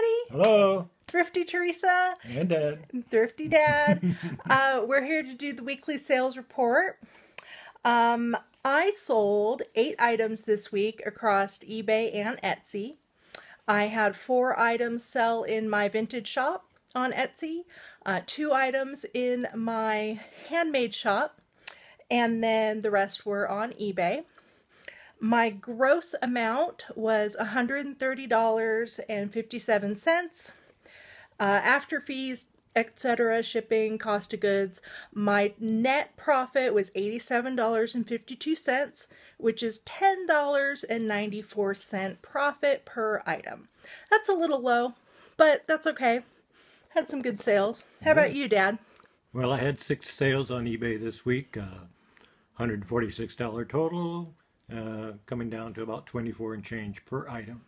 everybody. Hello. Thrifty Teresa. And Dad. Thrifty Dad. We're here to do the weekly sales report. I sold 8 items this week across eBay and Etsy. I had 4 items sell in my vintage shop on Etsy, 2 items in my handmade shop, and then the rest were on eBay. My gross amount was $130.57. After fees, etc., shipping, cost of goods, my net profit was $87.52, which is $10.94 profit per item. That's a little low, but that's okay. Had some good sales. How about you, Dad? Well, I had 6 sales on eBay this week, $146 total, coming down to about 24 and change per item.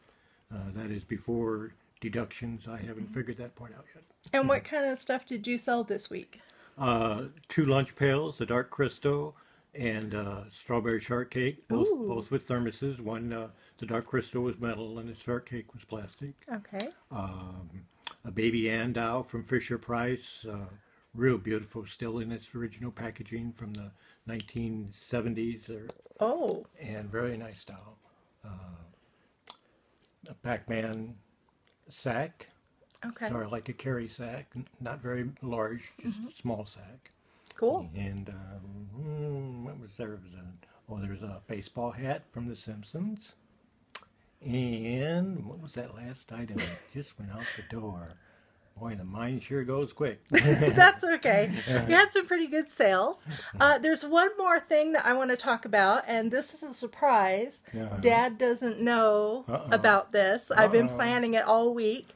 That is before deductions. I haven't figured that part out yet. And what kind of stuff did you sell this week? 2 lunch pails, a dark crystal, and strawberry shortcake, both with thermoses. One, the dark crystal was metal and the shortcake was plastic. Okay. A baby Andau from Fisher-Price, real beautiful, still in its original packaging from the 1970s. And very nice style. A Pac-Man sack. Okay. Sort of like a carry sack, not very large, just a small sack. Cool. And what was there? Oh, there's a baseball hat from The Simpsons. And what was that last item that just went out the door? Boy, the mind sure goes quick. That's okay. You had some pretty good sales. There's one more thing that I want to talk about, and this is a surprise. Dad doesn't know about this. I've been planning it all week.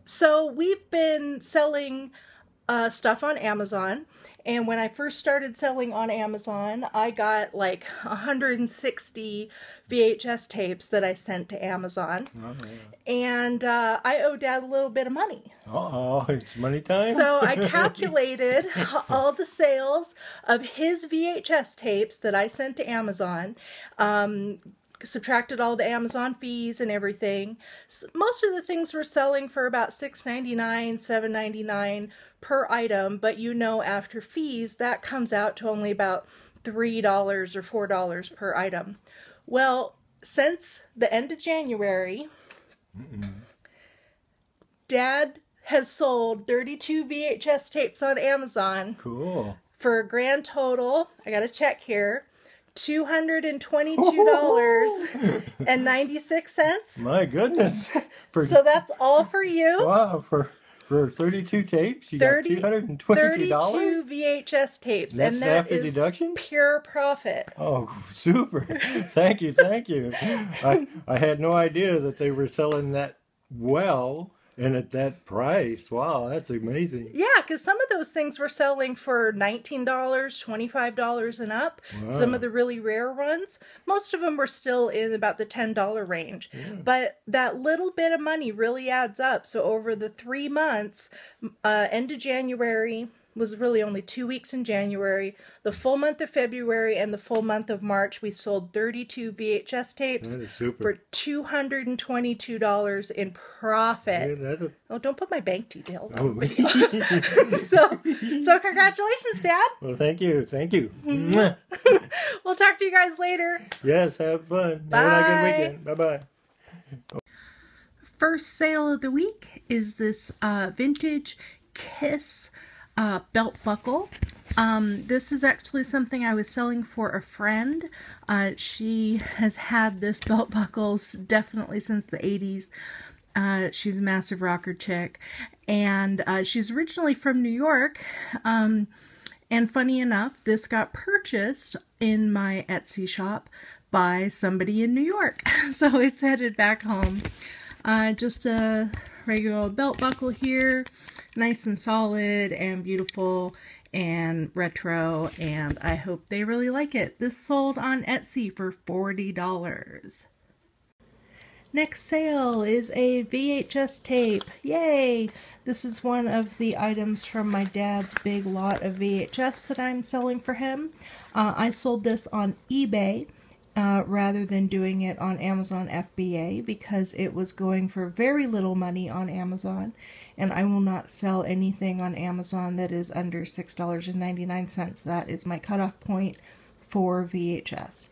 So we've been selling stuff on Amazon, and when I first started selling on Amazon, I got like 160 VHS tapes that I sent to Amazon. And I owe Dad a little bit of money. It's money time. So I calculated all the sales of his VHS tapes that I sent to Amazon, subtracted all the Amazon fees and everything. Most of the things were selling for about $6.99, $7.99 per item, but you know, after fees, that comes out to only about $3 or $4 per item. Well, since the end of January, Dad has sold 32 VHS tapes on Amazon. Cool. For a grand total, I got a check here, $222.96. My goodness. So that's all for you. Wow, for 32 tapes, you got $222? 32 VHS tapes. That's and that after is deduction? Pure profit. Oh, super. Thank you, thank you. I had no idea that they were selling that well and at that price. Wow, that's amazing. Yeah, because some of those things were selling for $19, $25 and up. Wow. Some of the really rare ones. Most of them were still in about the $10 range. Yeah. But that little bit of money really adds up. So over the 3 months, end of January, was really only 2 weeks in January, the full month of February, and the full month of March, we sold 32 VHS tapes for $222 in profit. Yeah, oh, don't put my bank details on the video. So congratulations, Dad. Well, thank you. Thank you. We'll talk to you guys later. Yes, have fun. Bye. Have a good weekend. Bye-bye. First sale of the week is this vintage Kiss belt buckle. This is actually something I was selling for a friend. She has had this belt buckle definitely since the 80s. She's a massive rocker chick, and she's originally from New York. And funny enough, this got purchased in my Etsy shop by somebody in New York. So it's headed back home. Just a regular belt buckle here. Nice and solid and beautiful and retro, and I hope they really like it. This sold on Etsy for $40. Next sale is a VHS tape. Yay! This is one of the items from my dad's big lot of VHS that I'm selling for him. I sold this on eBay, rather than doing it on Amazon FBA because it was going for very little money on Amazon, and I will not sell anything on Amazon that is under $6.99. That is my cutoff point for VHS.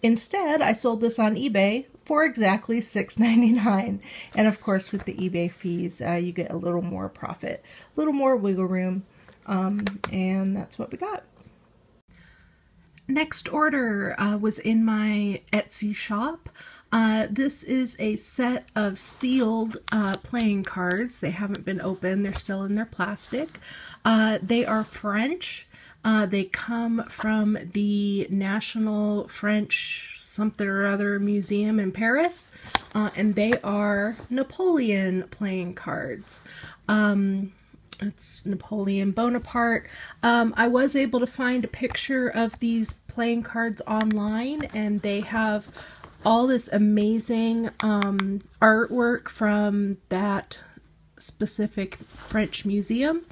Instead, I sold this on eBay for exactly $6.99, and of course with the eBay fees you get a little more profit, a little more wiggle room, and that's what we got. Next order was in my Etsy shop. This is a set of sealed playing cards. They haven't been opened. They're still in their plastic. They are French. They come from the National French something or other museum in Paris. And they are Napoleon playing cards. It's Napoleon Bonaparte. I was able to find a picture of these playing cards online, and they have all this amazing artwork from that specific French museum,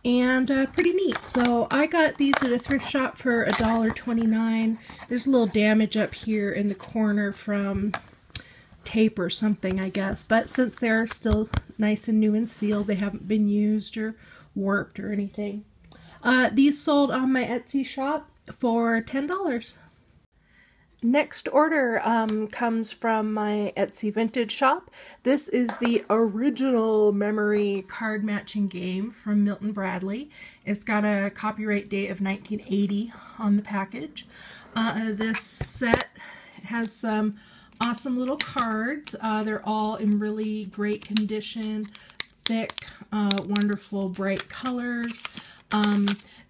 and pretty neat. So I got these at a thrift shop for $1.29. There's a little damage up here in the corner from tape or something, I guess, but since they're still nice and new and sealed, they haven't been used or warped or anything. These sold on my Etsy shop for $10. Next order comes from my Etsy vintage shop. This is the original memory card matching game from Milton Bradley. It's got a copyright date of 1980 on the package. This set has some awesome little cards. They're all in really great condition, thick, wonderful, bright colors.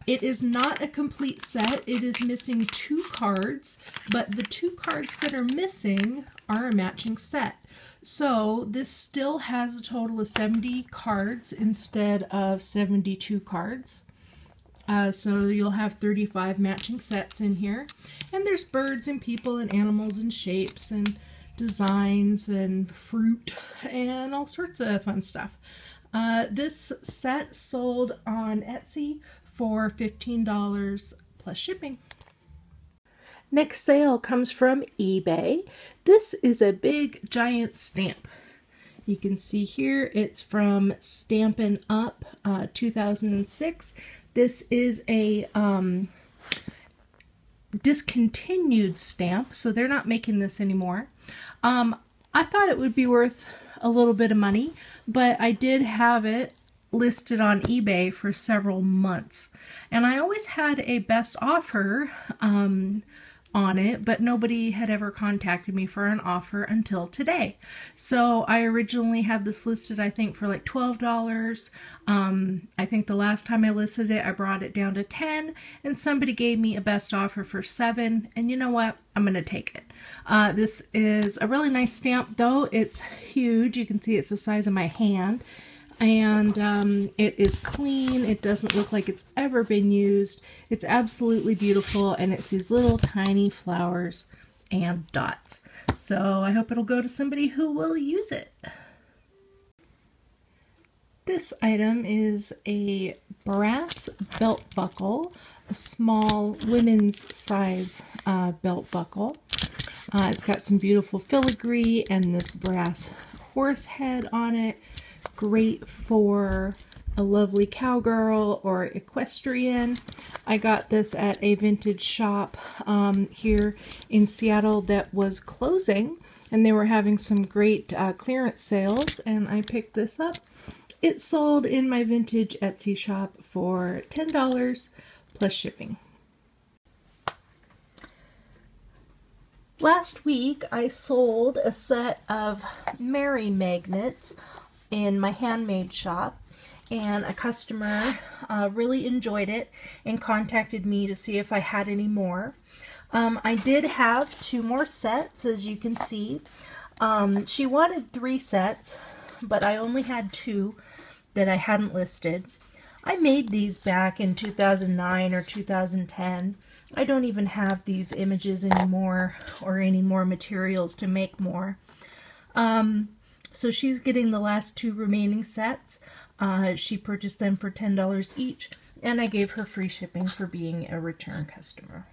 It is not a complete set. It is missing 2 cards, but the 2 cards that are missing are a matching set. So this still has a total of 70 cards instead of 72 cards. So you'll have 35 matching sets in here. And there's birds and people and animals and shapes and designs and fruit and all sorts of fun stuff. This set sold on Etsy for $15 plus shipping. Next sale comes from eBay. This is a big giant stamp. You can see here it's from Stampin' Up! 2006. This is a discontinued stamp, so they're not making this anymore. I thought it would be worth a little bit of money, but I did have it listed on eBay for several months, and I always had a best offer on it, but nobody had ever contacted me for an offer until today. So I originally had this listed, I think, for like $12. I think the last time I listed it, I brought it down to $10, and somebody gave me a best offer for $7, and you know what? I'm going to take it. This is a really nice stamp, though. It's huge. You can see it's the size of my hand. And it is clean. It doesn't look like it's ever been used. It's absolutely beautiful, and it's these little tiny flowers and dots. So I hope it'll go to somebody who will use it. This item is a brass belt buckle, a small women's size belt buckle. It's got some beautiful filigree and this brass horse head on it. Great for a lovely cowgirl or equestrian. I got this at a vintage shop here in Seattle that was closing, and they were having some great clearance sales, and I picked this up. It sold in my vintage Etsy shop for $10 plus shipping. Last week I sold a set of Mary magnets in my handmade shop, and a customer really enjoyed it and contacted me to see if I had any more. I did have 2 more sets, as you can see. She wanted 3 sets, but I only had 2 that I hadn't listed. I made these back in 2009 or 2010. I don't even have these images anymore or any more materials to make more. So she's getting the last 2 remaining sets. She purchased them for $10 each, and I gave her free shipping for being a return customer.